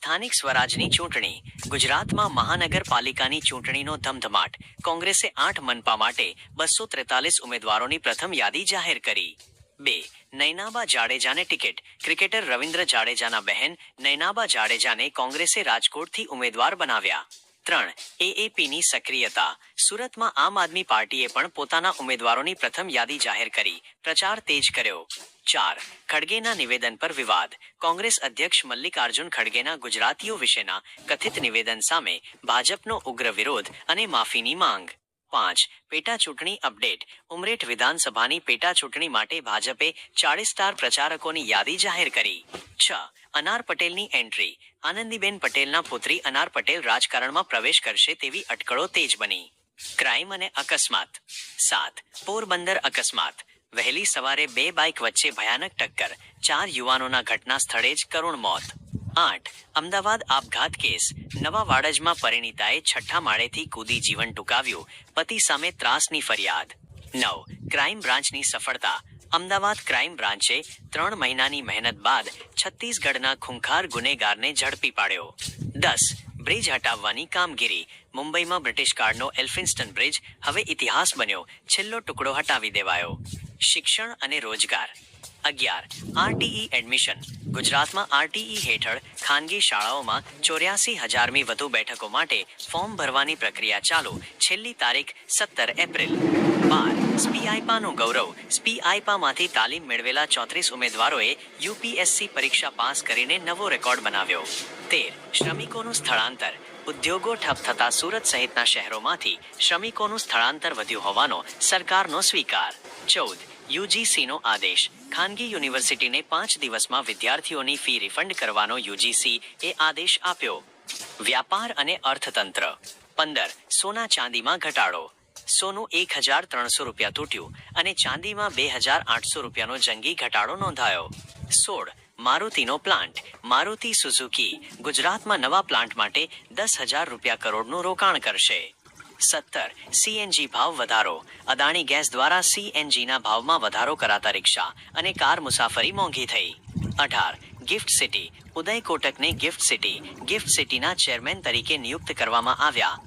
સ્થાનિક સ્વરાજની ચૂંટણી. ગુજરાતમાં મહાનગરપાલિકાની ચૂંટણીનો ધમધમાટ. કોંગ્રેસે 8 મનપા માટે 243 ઉમેદવારોની પ્રથમ યાદી જાહેર કરી. 2. નયનાબા જાડેજાને ટિકિટ. ક્રિકેટર રવિન્દ્ર જાડેજાના બહેન નયનાબા જાડેજાને કોંગ્રેસે રાજકોટથી ઉમેદવાર બનાવ્યા. 3. એએપીની સક્રિયતા. સુરતમાં આમ આદમી પાર્ટીએ પણ પોતાના ઉમેદવારોની પ્રથમ યાદી જાહેર કરી પ્રચાર તેજ કર્યો. 4. ખડગેના નિવેદન પર વિવાદ. કોંગ્રેસ અધ્યક્ષ મલ્લિકાર્જુન ખડગેના ગુજરાતીઓ વિશેના કથિત નિવેદન સામે ભાજપનો ઉગ્ર વિરોધ અને માફીની માંગ. 5. પેટા ચૂંટણી અપડેટ. ઉમરેઠ વિધાનસભાની પેટા ચૂંટણી માટે ભાજપે 40 સ્ટાર પ્રચારકોની યાદી જાહેર કરી. 6. અનાર પટેલની એન્ટ્રી. આનંદીબેન પટેલના પુત્રી અનાર પટેલ રાજકારણમાં પ્રવેશ કરશે તેવી અટકળો તેજ બની. ક્રાઇમ અને અકસ્માત. 7. પોરબંદર અકસ્માત. વહેલી સવારે 2 બાઇક વચ્ચે ભયાનક ટક્કર. 4 યુવાનોના ઘટના સ્થળે જ કરુણ મોત. 8. અમદાવાદ આપઘાત કેસ. નવા વાડજમાં પરિણીતાએ 6ઠ્ઠા માળેથી કૂદી જીવન ટૂંકાવ્યું. પતિ સામે ત્રાસની ફરિયાદ. 9. ક્રાઇમ બ્રાન્ચની સફળતા. અમદાવાદ ક્રાઇમ બ્રાન્ચે 3 મહિનાની મહેનત બાદ છત્તીસગઢના ખૂંખાર ગુનેગારને ઝડપી પાડ્યો. 10. બ્રિજ હટાવવાની કામગીરી. મુંબઈમાં બ્રિટિશકાળનો એલ્ફિન્સ્ટન બ્રિજ હવે ઇતિહાસ બન્યો. છેલ્લો ટુકડો હટાવી દેવાયો. શિક્ષણ અને રોજગાર. 11. RTE admission. ગુજરાતમાં આરટીઈ હેઠળ ખાનગી શાળાઓમાં 84,000મી વધુ બેઠકો માટે ફોર્મ ભરવાની પ્રક્રિયા ચાલુ. છેલ્લી તારીખ 17 એપ્રિલ. 12. સ્પીઆઈપાનું ગૌરવ. સ્પીઆઈપામાંથી તાલીમ મેળવેલા 34 ઉમેદવારોએ યુપીએસસી પરીક્ષા પાસ કરીને નવો રેકોર્ડ બનાવ્યો. 13. શ્રમિકોનું સ્થળાંતર. ઉદ્યોગો ઠપ થતા સુરત સહિતના શહેરોમાંથી શ્રમિકોનું સ્થળાંતર વધ્યું હોવાનો સરકારનો સ્વીકાર. 14. યુજીસીનો આદેશ. ખાનગી યુનિવર્સિટીને 5 દિવસમાં વિદ્યાર્થીઓની ફી રિફંડ કરવાનો યુજીસી એ આદેશ આપ્યો. વ્યાપાર અને અર્થતંત્ર. 15. સોના ચાંદીમાં ઘટાડો. સોનું 1,300 રૂપિયા તૂટ્યું અને ચાંદીમાં 2,800 રૂપિયાનો જંગી ઘટાડો નોંધાયો. 16. મારુતિનો પ્લાન્ટ. મારુતિ સુઝુકી ગુજરાતમાં નવા પ્લાન્ટ માટે 10,000 રૂપિયા કરોડનું રોકાણ કરશે. 17. સીએનજી ભાવ વધારો. અદાણી ગેસ દ્વારા સીએનજીના ભાવમાં વધારો કરાતા રિક્ષા અને કાર મુસાફરી મોંઘી થઈ. 18. Gift city. ઉદય કોટકને ગિફ્ટ સિટીના ચેરમેન તરીકે નિયુક્ત કરવામાં આવ્યા.